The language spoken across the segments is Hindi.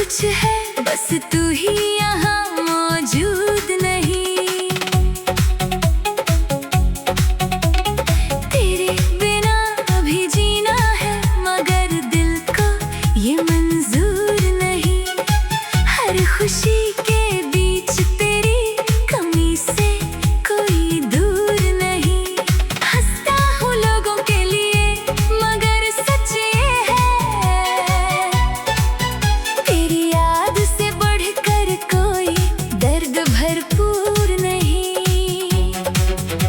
कुछ है, बस तू ही यहाँ मौजूद नहीं। तेरे बिना अभी जीना है, मगर दिल को ये मंजूर नहीं। हर खुशी के बीच तेरी कमी से कोई दूर नहीं। हंसता हूँ लोगों के लिए, मगर सच ये है, तेरी याद से बढ़कर कोई दर्द भरपूर नहीं।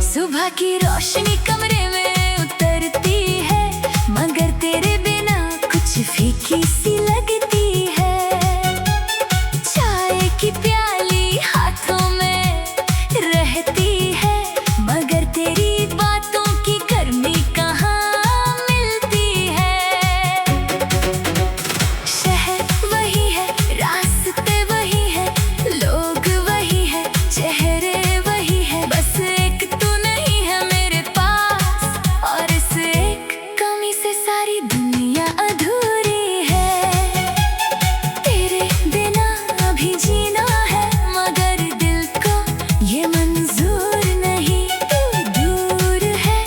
सुबह की रोशनी कमरे में उतरती है, मगर तेरे बिना कुछ फीकी सी लगती है। चाय की प्याली हाथों में रहती है, मगर तेरी बातों की गर्मी कहाँ मिलती है। शहर वही है, रास्ते वही है, लोग वही है, चेहरे वही है, बस एक तू नहीं है मेरे पास, और इस एक कमी से सारी दुनिया अधूरी है। तेरे बिना अभी जीना है, मगर दिल को ये मंजूर नहीं। तू दूर है,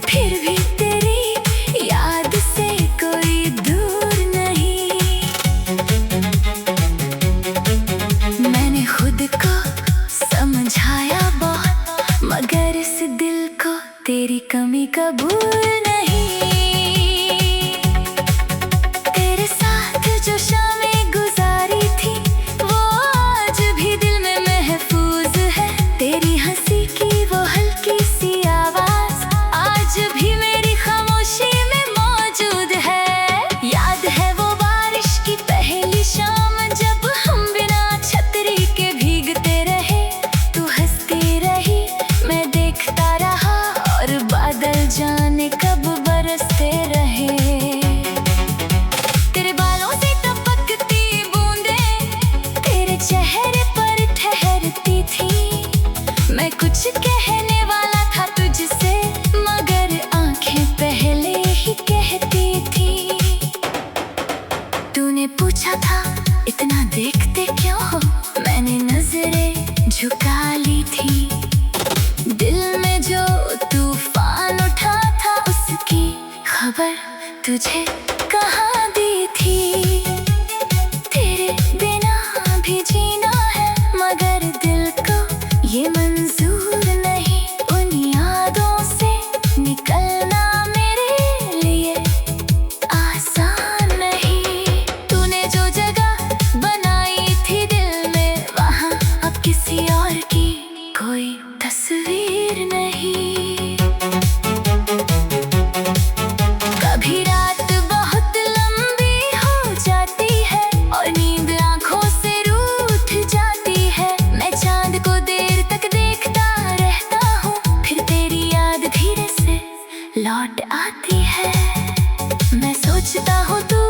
फिर भी तेरी याद से कोई दूर नहीं। मैंने खुद को समझाया बहुत, मगर इस दिल को तेरी कमी कबूल नहीं। तेरे साथ जो शामें गुजारी थी, वो आज भी दिल में महफूज है। तेरी हंसी की वो हल्की सी आवाज आज भी मेरी खामोशी में मौजूद है। याद है वो बारिश की पहली शाम, जब हम बिना छतरी के भीगते रहे। तू हंसती रही, मैं देखता रहा, और बादल जाने कब बरसते रहे। तेरे बालों से टपकती बूंदें तेरे चेहरे पर ठहरती थी। मैं कुछ कहने वाला था तुझसे, मगर आंखें पहले ही कहती थी। तूने पूछा था इतना देखते क्यों हो, मैंने नजरें झुका ली थी। दिल में जो तूफान उठा था, उसकी खबर तुझे कहाँ दी थी। तेरे बिना भी जीना है, मगर दिल को ये मंजूर नहीं। उन यादों से निकलना मेरे लिए आसान नहीं। तूने जो जगह बनाई थी दिल में, वहाँ अब किसी और की कोई तस्वीर नहीं। कभी रात बहुत लंबी हो जाती है, और नींद आंखों से रूठ जाती है। मैं चांद को देर तक देखता रहता हूँ, फिर तेरी याद धीरे से लौट आती है। मैं सोचता हूँ तू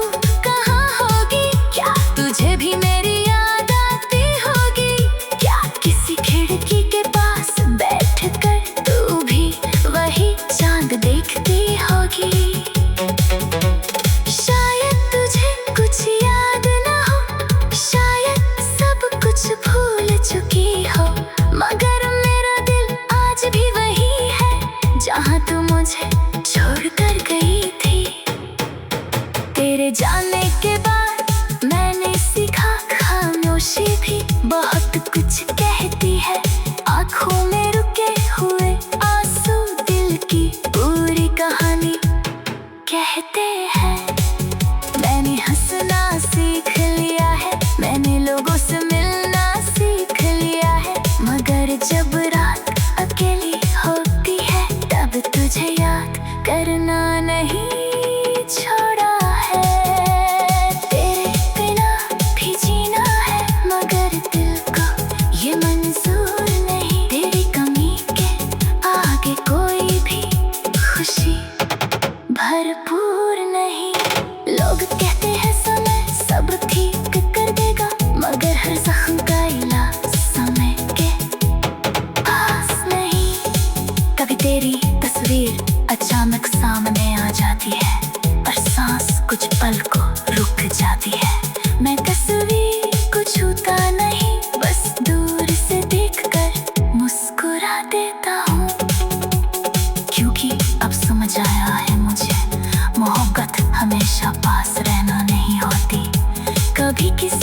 कहाँ होगी, क्या तुझे भी मेरी याद आती होगी? क्या किसी खिड़की के पास बैठकर तू भी वही चांद देखती होगी? शायद तुझे कुछ याद ना हो, शायद सब कुछ भूल चुकी हो, मगर मेरा दिल आज भी वही है, जहाँ तू मुझे छोड़ कर गई थी। तेरे जाने के बाद मैंने सीखा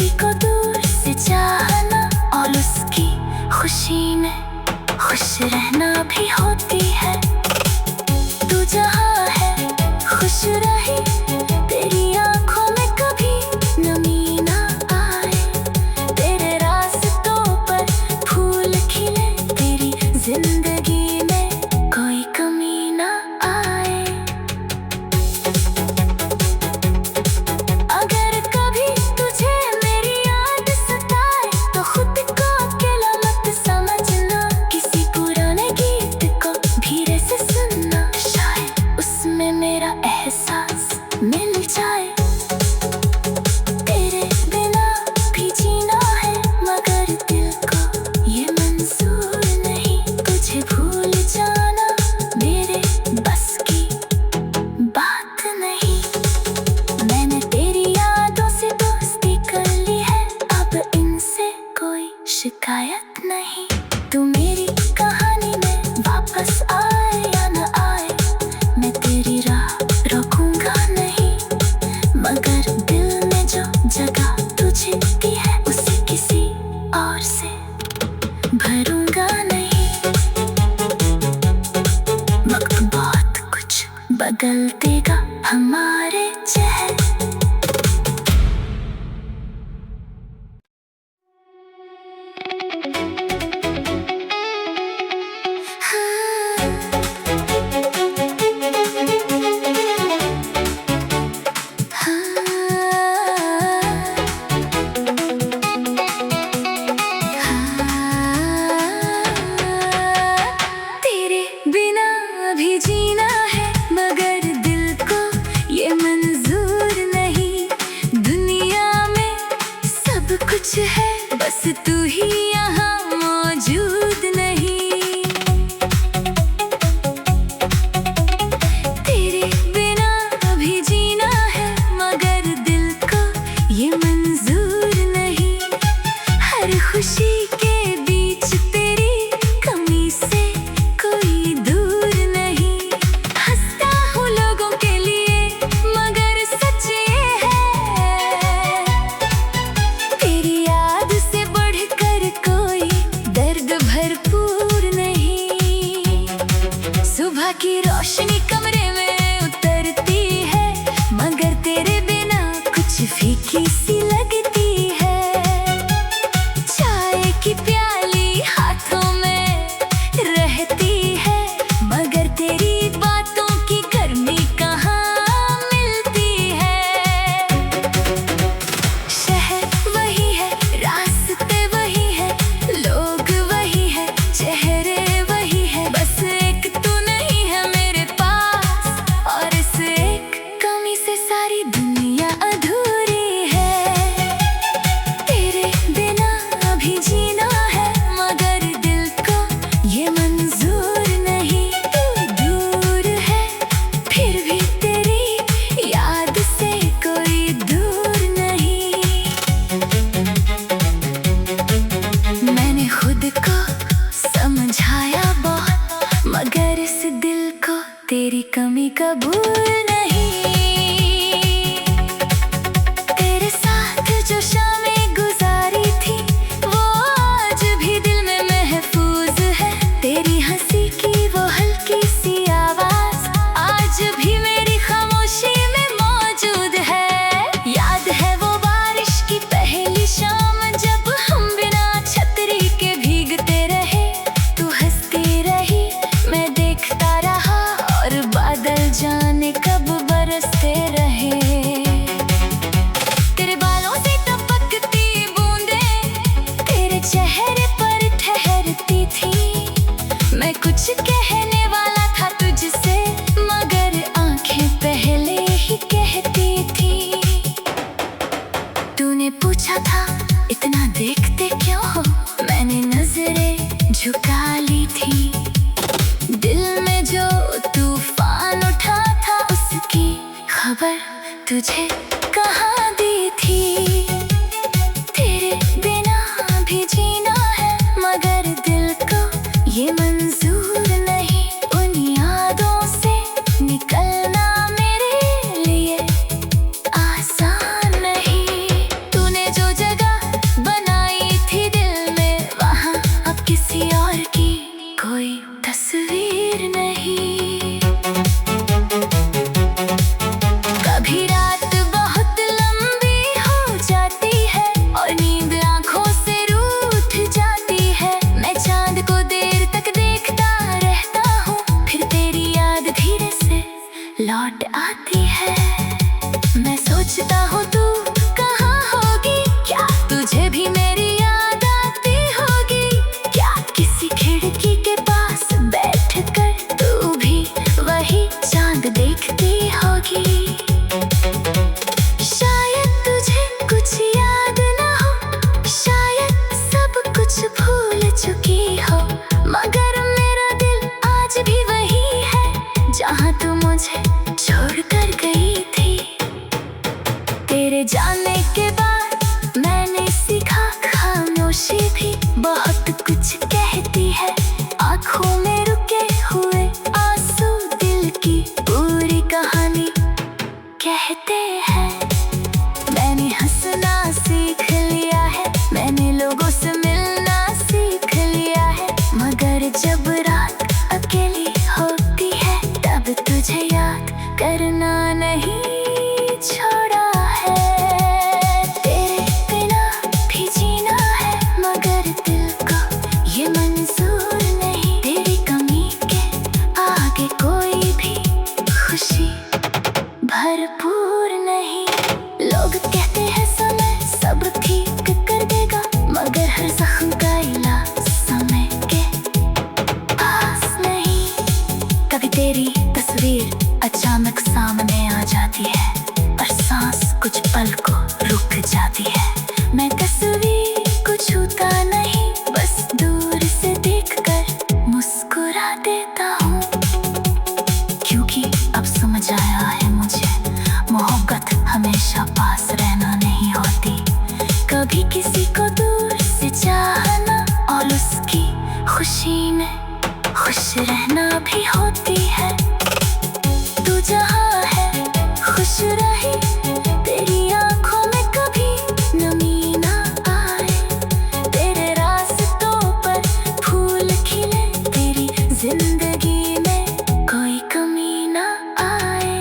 किसी को दूर से चाहना और उसकी खुशी में खुश रहना भी होती है। तू जहाँ है खुश रहे, तेरी आंखों में कभी नमी ना आए, तेरे रास्तों पर फूल खिले, तेरी जिंदगी में कोई कमी ना आए। अगर कभी तुझे मेरी याद सताए तो खुद को अकेला मत समझना, किसी पुराने गीत को धीरे से सुनना, शायद उसमें मेरा एहसास मिल जाए। तेरे बिना भी जीना है मगर दिल को ये मंजूर नहीं, तुझे भूल जाना मेरे बस की बात नहीं। मैंने तेरी यादों से दोस्ती कर ली है, अब इनसे कोई शिकायत नहीं। तू मेरी कहानी में वापस आए या न आए, मैं तेरी राह रोकूंगा नहीं, मगर दिल में जो जगह तुझे दी है उसे किसी और से भरूंगा नहीं। वक्त बहुत कुछ बदल देगा हमारे चेहरे। तेरे बिना भी जीना है मगर दिल को ये मंजूर नहीं, दुनिया में सब कुछ है बस तू ही यहाँ मौजूद नहीं। तेरे बिना भी जीना है मगर दिल को ये मंजूर नहीं, हर खुशी के बीच तेरी कमी से कोई दूर नहीं। हंसता हूँ लोगों के लिए मगर सच ये है, तेरी याद से बढ़कर कोई दर्द भरपूर नहीं। सुबह की रोशनी कमरे में उतरती है मगर तेरे बिना कुछ फीकी सी लगती है। चाय की प्याली हाथों में रहती है मगर तेरी बातों की गर्मी कहाँ मिलती है। शहर वही है, रास्ते वही है, लोग वही है, चेहरे वही है, बस एक तू नहीं है मेरे पास, और इस एक कमी से सारी दुनिया अधूरी है। तेरे बिना भी जीना है मगर दिल को ये मंजूर नहीं, तू दूर है फिर भी तेरी याद से कोई दूर नहीं। मैंने खुद को समझाया बहुत मगर इस दिल को तेरी कमी कबूल नहीं। तेरे साथ जो शामें गुजारी थी वो आज भी दिल में महफूज है, तेरी हंसी की वो हल्की सी आवाज आज भी मेरी खामोशी में मौजूद है। याद है वो बारिश की पहली शाम जब हम बिना छतरी के भीगते रहे, तू हंसती रही मैं देखता रहा और बादल जाने कब बरसते रहे। तेरे बालों से टपकती बूंदें तेरे चेहरे पर ठहरती थी, मैं कुछ कहने वाला था तुझसे मगर आंखें पहले ही कहती थी। तूने पूछा था इतना देखते क्यों हो, मैंने नजरें झुका ली थी, दिल में जो तूफान उठा था उसकी खबर तुझे कहाँ दी थी। तेरे बिना भी जीना है मगर दिल को ये मंजूर नहीं, उन यादों से निकलना मेरे लिए आसान नहीं। तूने जो जगह किसी को दूर से चाहना और उसकी खुशी में खुश रहना भी होती है। तू जहाँ है खुश रही, तेरी आंखों में कभी नमी ना आए, तेरे रास्तों पर फूल खिले, तेरी जिंदगी में कोई कमी ना आए।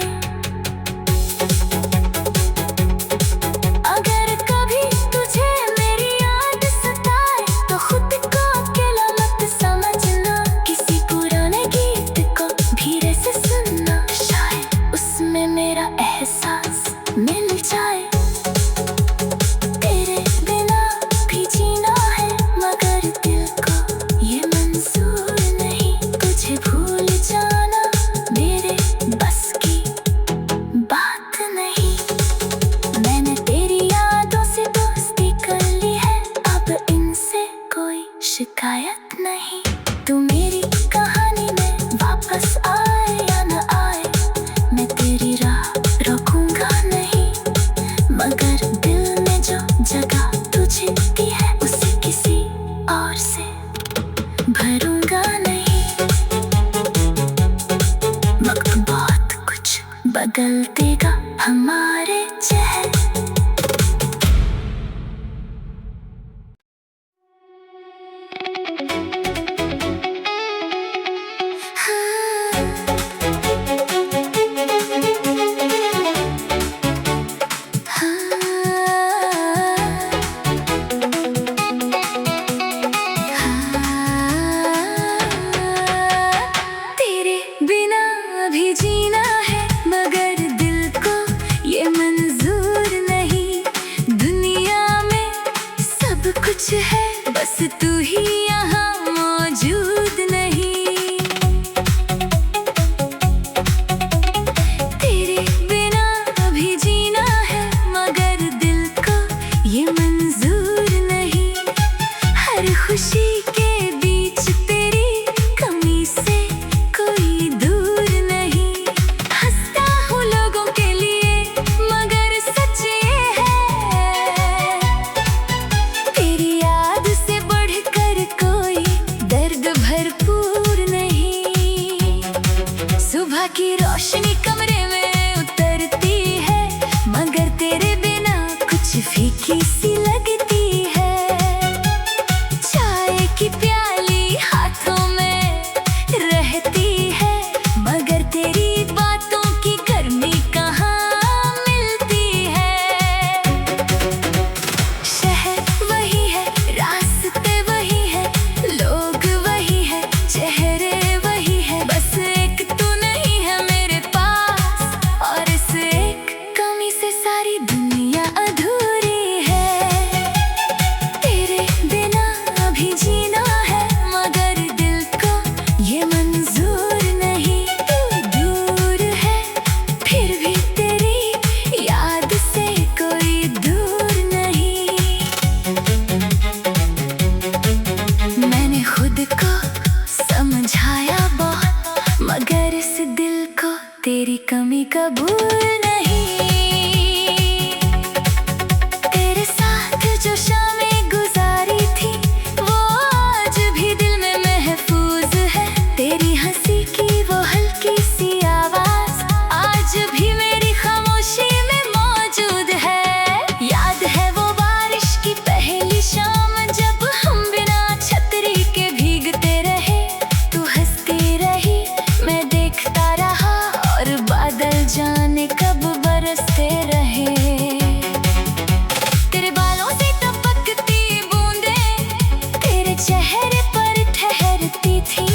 अगर कभी तुझे मेरी याद सताए तो खुद को अकेला मत समझना, किसी पुराने गीत को धीरे से सुनना, शायद उसमें मेरा एहसास मिल जाए। तेरे बिना भी जीना है मगर दिल को ये मंजूर नहीं, तुझे भूल जाना मेरे बस की बात नहीं। मैंने तेरी यादों से दोस्ती कर ली है, अब इनसे कोई शिकायत नहीं। तू मेरी कहानी में वापस आए या न आए, मैं तेरी राह रोकूंगा नहीं, मगर दिल में जो जगह तुझे दी है उसे किसी और से भरूंगा नहीं। वक्त बहुत कुछ बदल देगा हमारे चेहरे। तेरे बिना भी जीना है मगर दिल को ये मंजूर नहीं, दुनिया में सब कुछ है बस तू ही यहाँ मौजूद नहीं। तेरे बिना भी जीना है मगर दिल को ये मंजूर नहीं, हर खुशी के बीच तेरी कमी से कोई दूर नहीं। हंसता हूँ लोगों के लिए मगर सच ये है, तेरी याद से बढ़कर कोई दर्द भरपूर नहीं। सुबह की रोशनी कमरे में उतरती है मगर तेरे बिना कुछ फीकी सी लगती है। चाय की प्याली हाथों में रहती है मगर तेरी बातों की गर्मी कहाँ मिलती है। शहर वही है, रास्ते वही है, लोग वही है, चेहरे वही है, बस एक तू नहीं है मेरे पास, और इस एक कमी से सारी दुनिया अधूरी है। तेरे बिना भी जीना है मगर दिल को ये मंजूर नहीं, तू दूर है फिर भी तेरी याद से कोई दूर नहीं। मैंने खुद को समझाया बहुत मगर इस दिल को तेरी कमी कबूल नहीं। तेरे साथ जो शामें गुजारी थी वो आज भी दिल में महफूज है, तेरी हंसी की वो हल्की सी आवाज आज भी मेरी खामोशी में मौजूद है। याद है वो बारिश की पहली शाम जब हम बिना छतरी के भीगते रहे, तू हंसती रही मैं देखता रहा और बादल जाने कब बरसते रहे। तेरे बालों से टपकती बूंदें तेरे चेहरे पर ठहरती थी,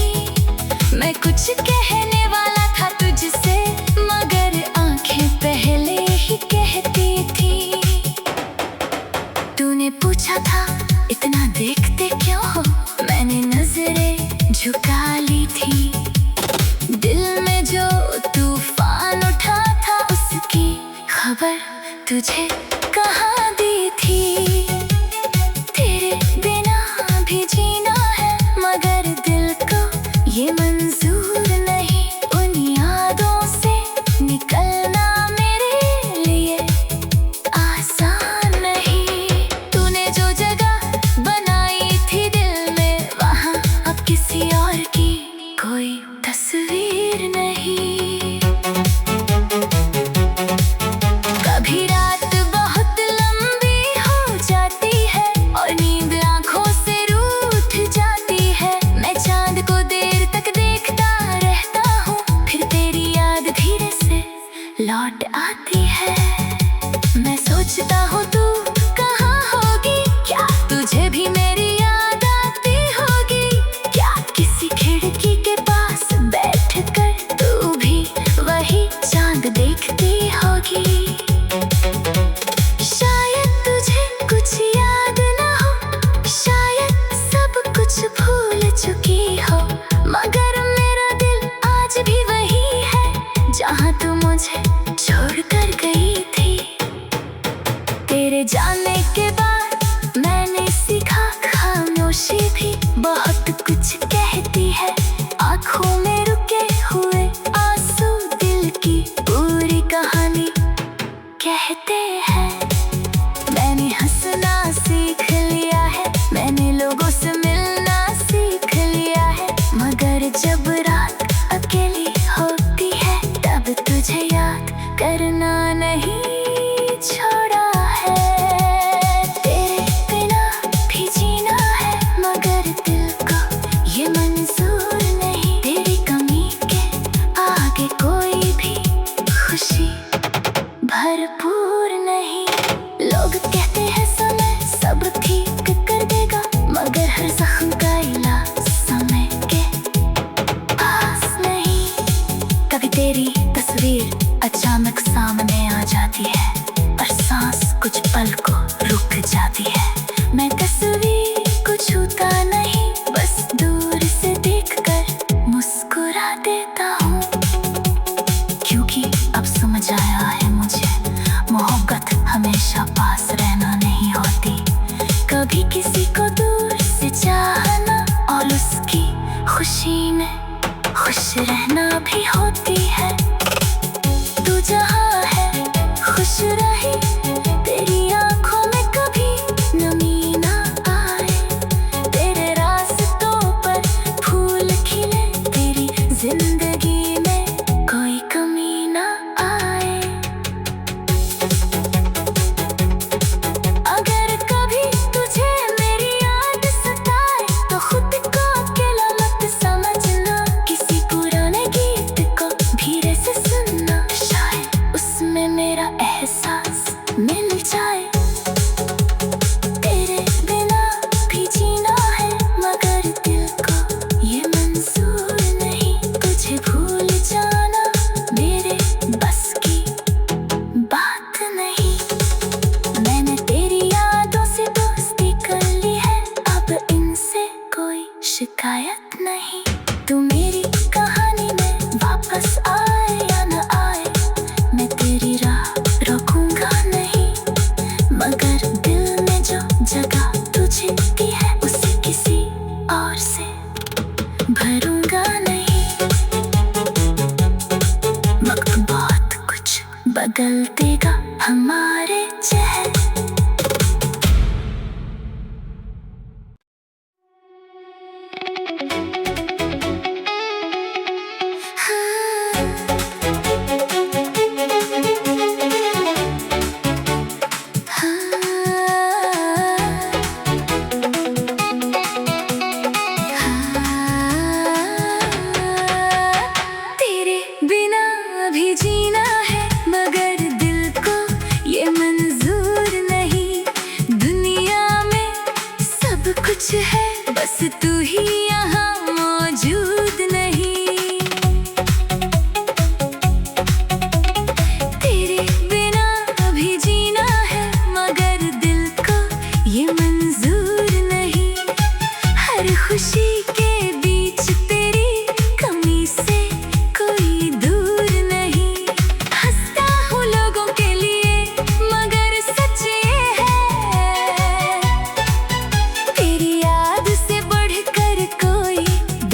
मैं कुछ कहने वाला था तुझसे मगर आंखें पहले ही कहती थी। तूने पूछा था इतना देखते क्यों हो, मैंने नजरें झुका ली थी, दिल में जो तूफान उठा था उसकी खबर तुझे कहाँ दी थी। तेरे बिना भी जीना है मगर दिल को ये मंजूर नहीं, उन यादों से निकलना मेरे लिए आसान नहीं। तूने जो कभी किसी को दूर से चाहना और उसकी खुशी में खुश रहना भी होती है। तू जहाँ है खुश रहे, तेरी आंखों में कभी नमी ना आए, तेरे रास्तों पर फूल खिले, तेरी जिंदगी में कोई कमी ना आए। अगर कभी तुझे मेरी याद सताए तो खुद को अकेला मत समझना, किसी पुराने गीत को धीरे से सुनना, शायद उसमें मेरा एहसास मिल जाए। तेरे बिना भी जीना है मगर दिल को ये मंजूर नहीं, तुझे भूल जाना मेरे बस की बात नहीं। मैंने तेरी यादों से दोस्ती कर ली है, अब इनसे कोई शिकायत नहीं। तू मेरी कहानी में वापस आए या न आए, मैं तेरी राह रोकूंगा नहीं, मगर दिल में जो जगह तुझे दी है उसे किसी और से भरूंगा नहीं। वक्त बहुत कुछ बदल देगा हमारे चेहरे। तेरे बिना भी जीना है मगर दिल को ये मंजूर नहीं, दुनिया में सब कुछ है बस तू ही यहाँ मौजूद नहीं। तेरे बिना भी जीना है मगर दिल को ये मंजूर नहीं, हर खुशी के बीच तेरी कमी से कोई दूर नहीं। हंसता हूँ लोगों के लिए मगर सच ये है, तेरी याद से बढ़कर कोई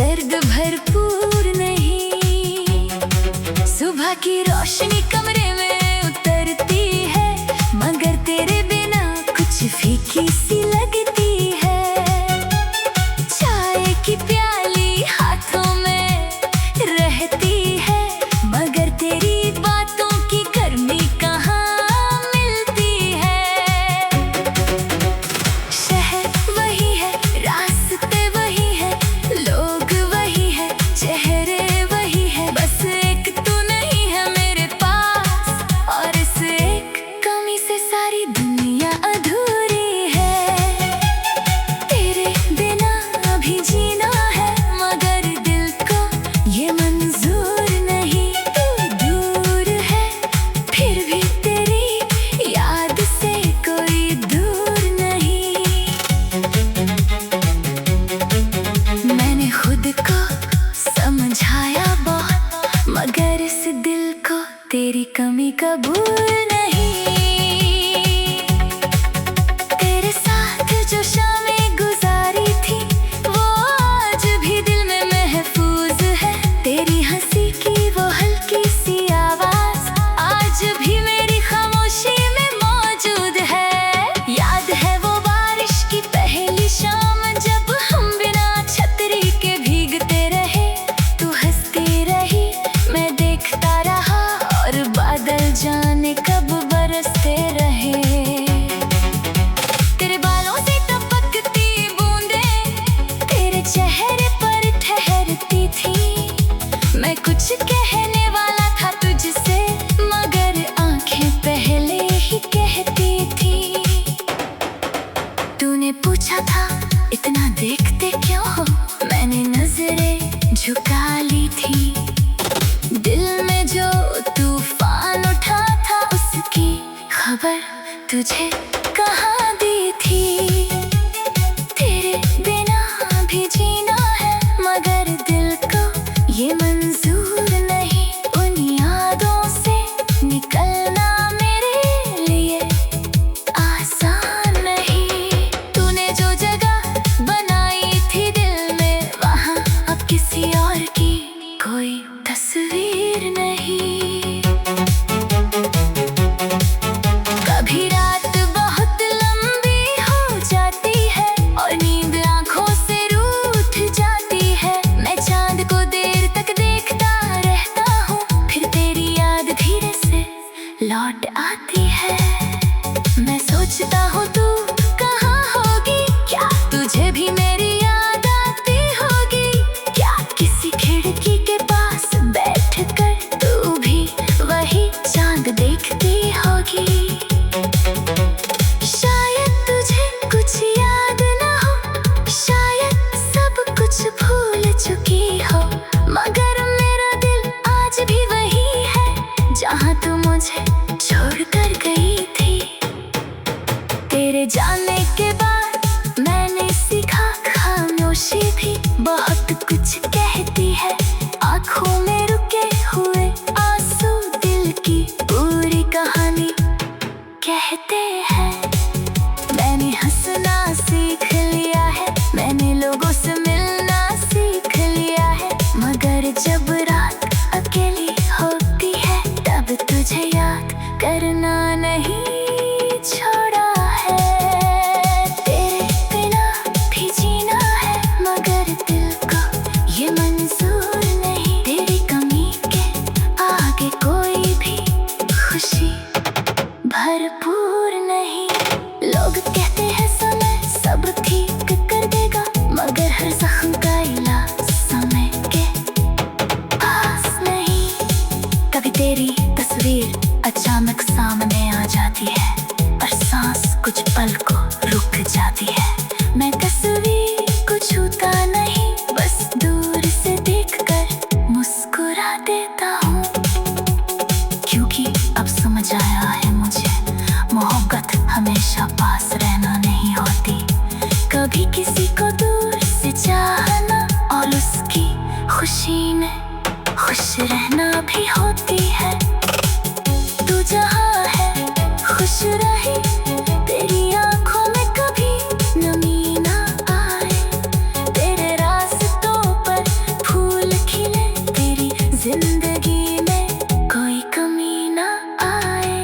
दर्द भरपूर नहीं। सुबह की रोशनी कमरे में उतरती है मगर तेरे बिना कुछ फीकी सी लगती है। चाय की प्याली हाथों में रहती है मगर तेरी बातों की गर्मी कहाँ मिलती है। शहर वही है, रास्ते वही है, लोग वही है, चेहरे वही है, बस एक तू नहीं है मेरे पास, और इस एक कमी से सारी दुनिया अधूरी है। तेरे बिना भी जीना है मगर दिल को ये मंजूर नहीं, तू दूर है फिर भी तेरी याद से कोई दूर नहीं। मैंने खुद को समझाया बहुत मगर इस दिल को तेरी कमी कबूल नहीं। तेरे साथ जो शामें गुजारी थी वो आज भी दिल में महफूज है, तेरी हंसी की वो हल्की सी आवाज आज भी मेरी खामोशी में मौजूद है। याद है वो बारिश की पहली शाम जब हम बिना छतरी के भीगते रहे, तू हंसती रही मैं देखता रहा और बादल जाने कब बरसते रहे। तेरे बालों से टपकती बूंदें तेरे चेहरे पर ठहरती थी, मैं कुछ कहने वाला था तुझसे मगर आंखें पहले ही कहती थी। तूने पूछा था इतना देखते क्यों हो, मैंने नजरें झुका ली थी, दिल में जो तूफान उठा था उसकी खबर तुझे कहाँ दी थी। तेरे बिना भी जीना है मगर दिल को ये मंजूर नहीं, उन यादों से निकलना मेरे लिए आसान नहीं। तूने जो किसी को दूर से चाहना और उसकी खुशी में खुश रहना भी होती है। तू जहाँ है खुश रहे, तेरी आंखों में कभी नमी ना आए, तेरे रास्तों पर फूल खिले, तेरी जिंदगी में कोई कमी ना आए।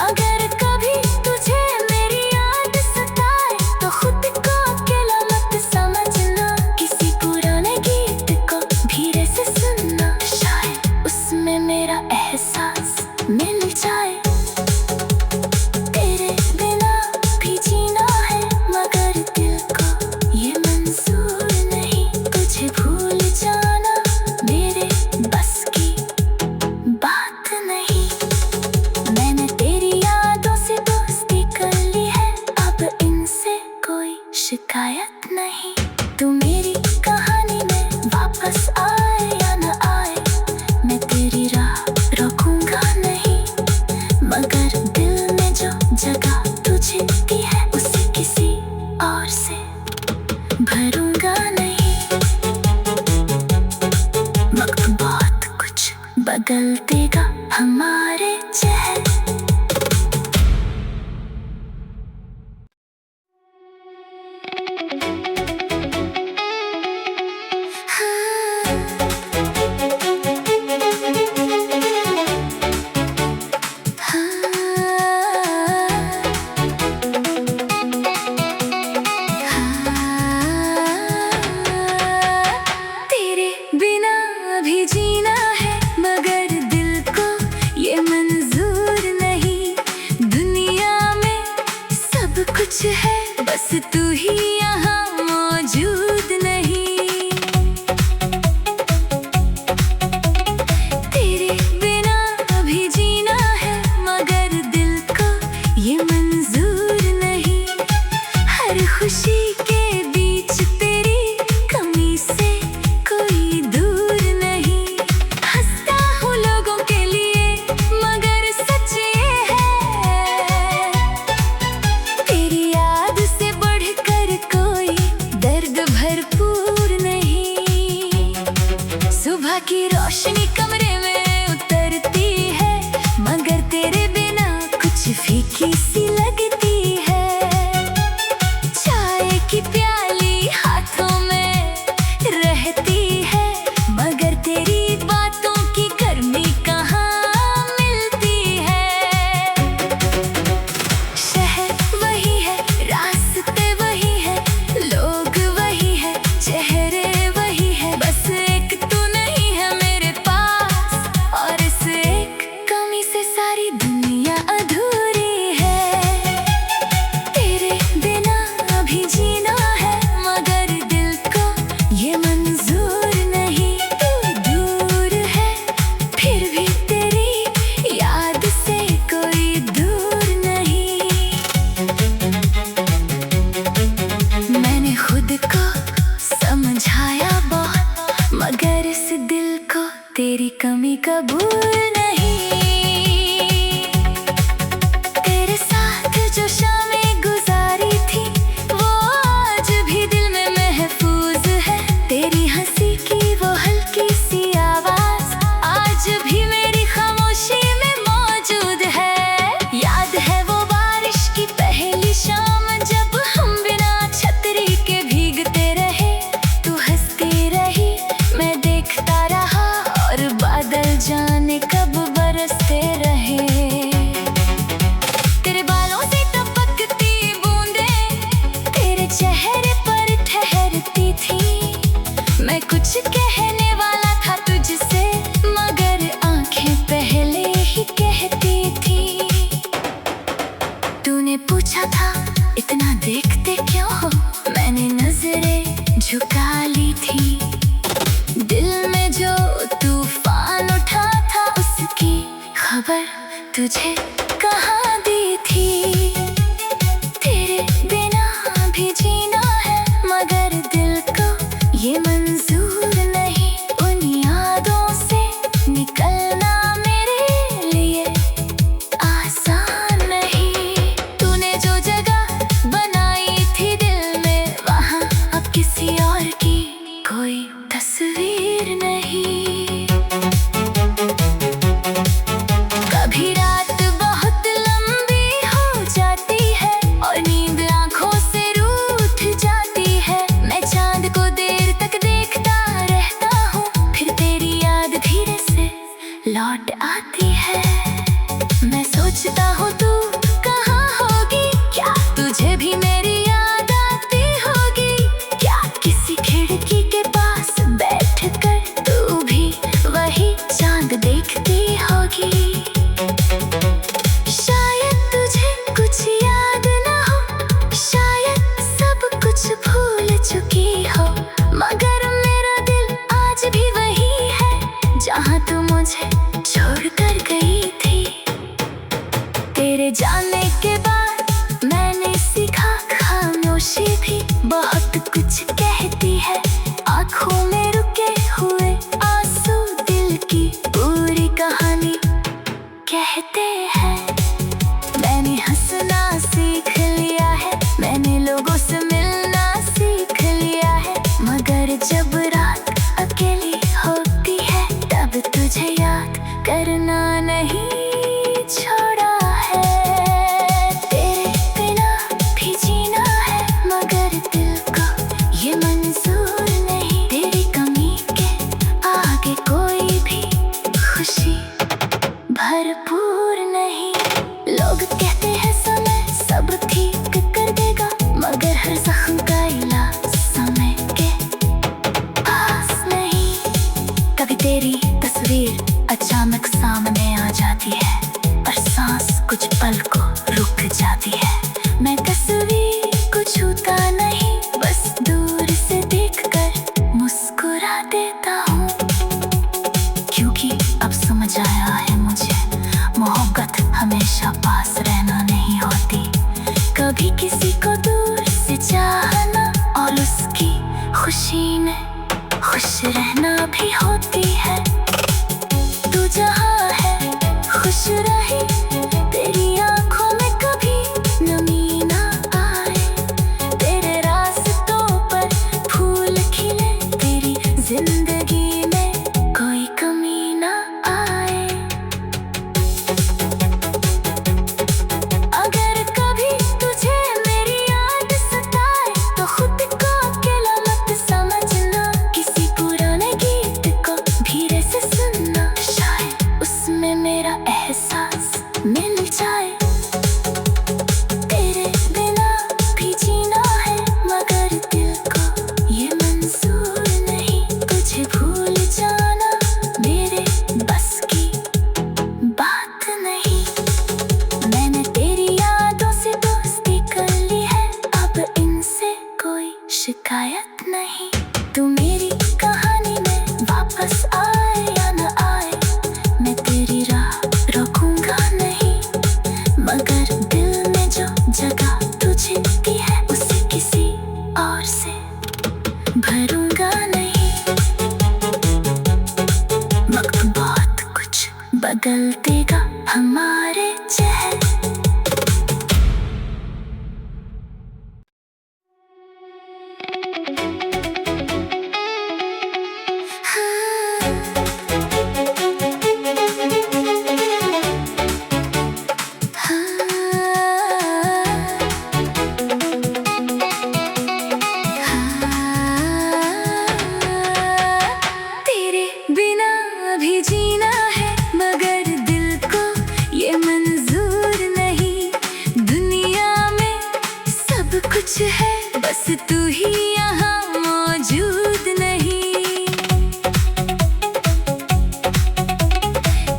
अगर कभी तुझे मेरी याद सताए तो खुद को अकेला मत समझना, किसी पुराने गीत को धीरे से सुनना, शायद उसमें मेरा एहसास मिल जाए। तेरे बिना भी जीना है मगर दिल को ये मंजूर नहीं, तुझे भूल जाना मेरे बस की बात नहीं। मैंने तेरी यादों से दोस्ती कर ली है, अब इनसे कोई शिकायत नहीं। तू मेरी कहानी में वापस आए या न आए, मैं तेरी राह रोकूंगा नहीं, मगर दिल में जो जगह तुझे दी है उसे किसी और से भरूंगा नहीं। वक्त बहुत कुछ बदल देगा हमारे चेहरे। तेरे बिना भी जीना है मगर दिल को ये मंजूर नहीं, दुनिया में सब कुछ है बस तू ही यहाँ मौजूद नहीं। तेरे बिना भी जीना है मगर दिल को ये मंजूर नहीं, हर खुशी के बीच तेरी कमी से कोई दूर नहीं। हंसता हूँ लोगों के लिए मगर सच ये है, तेरी याद से बढ़कर कोई दर्द भरपूर नहीं। सुबह की रोशनी कमरे में उतरती है मगर तेरे बिना कुछ फीकी सी लगती है। चाय की प्याली हाथों में रहती है मगर तेरी बातों की गर्मी कहाँ मिलती है। शहर वही है, रास्ते वही है, लोग वही है, चेहरे वही है, बस एक तू नहीं है मेरे पास, और इस एक कमी से सारी दुनिया अधूरी है। तेरे बिना भी जीना है मगर दिल को ये मंजूर नहीं, तू दूर है फिर भी तेरी याद से कोई दूर नहीं। मैंने खुद को समझाया बहुत मगर इस दिल को तेरी कमी कबूल नहीं। तेरे साथ जो शामें गुजारी थी वो आज भी दिल में महफूज है, तेरी हंसी की वो हल्की सी आवाज आज भी मेरी खामोशी में मौजूद है। याद है वो बारिश की पहली शाम जब हम बिना छतरी के भीगते रहे, तू हंसती रही मैं देखता रहा और बादल जाने कब बरसते रहे। तेरे बालों से टपकती बूंदें तेरे चेहरे पर ठहरती थी, मैं कुछ कहने वाला था तुझसे मगर आंखें पहले ही कहती थी। तूने पूछा था इतना देखते क्यों हो, मैंने नजरें झुका ली थी, दिल में जो तूफान उठा था उसकी खबर तुझे कहाँ दी थी। तेरे बिना भी जीना है मगर दिल को ये मंजूर नहीं, उन यादों से निकलना मेरे लिए आसान नहीं। तूने जो किसी को दूर से चाहना और उसकी खुशी में खुश रहना भी होती है। तू जहाँ है खुश रही, तेरी आँखों में कभी नमी ना आए, तेरे रास्तों पर फूल खिले, तेरी जिंदगी में कोई कमी ना आए। अगर कभी तुझे मेरी याद सताए तो खुद को अकेला मत समझना, किसी पुराने गीत को धीरे से सुनना, शायद उसमें मेरा एहसास मिल जाए। तेरे बिना भी जीना है मगर दिल को ये मंजूर नहीं, तुझे भूल जाना मेरे बस की बात नहीं। मैंने तेरी यादों से दोस्ती कर ली है, अब इनसे कोई शिकायत नहीं। तू मेरी कहानी में वापस आए या न आए, मैं तेरी राह रोकूंगा नहीं, मगर दिल में जो जगह तुझे दी है उसे किसी और से भरूंगा नहीं। वक्त बहुत कुछ बदल देगा हमारे चेहरे। तेरे बिना भी जीना है मगर दिल को ये मंजूर नहीं, दुनिया में सब कुछ है बस तू ही यहाँ मौजूद नहीं।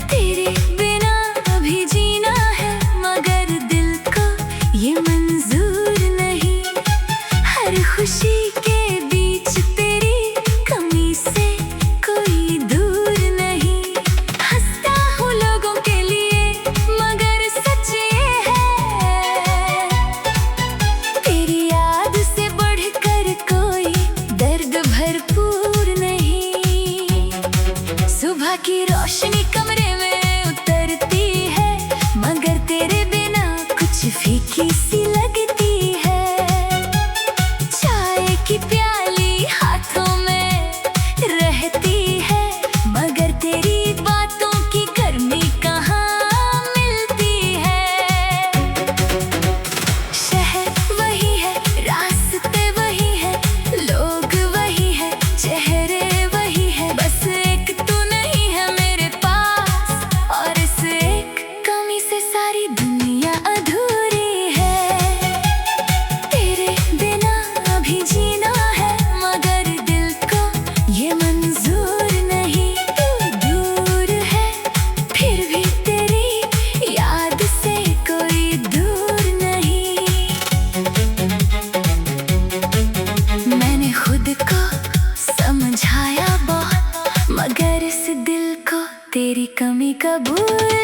तेरे बिना भी जीना है मगर दिल को ये मंजूर नहीं, हर खुशी के बीच तेरी कमी से कोई दूर नहीं। हंसता हूँ लोगों के लिए मगर सच ये है, तेरी याद से बढ़कर कोई दर्द भरपूर नहीं। सुबह की रोशनी कमरे में उतरती है मगर तेरे बिना कुछ फीकी सी लगती है। चाय की प्याली हाथों में रहती है मगर तेरी बातों की गर्मी कहाँ मिलती है। शहर वही है, रास्ते वही है, लोग वही है, चेहरे वही है, बस एक तू नहीं है मेरे पास, और इस एक कमी से सारी दुनिया अधूरी है। तेरे बिना भी जीना है मगर दिल को ये मंजूर नहीं, तू दूर है फिर भी तेरी याद से कोई दूर नहीं। मैंने खुद को समझाया बहुत मगर इस दिल को तेरी कमी कबूल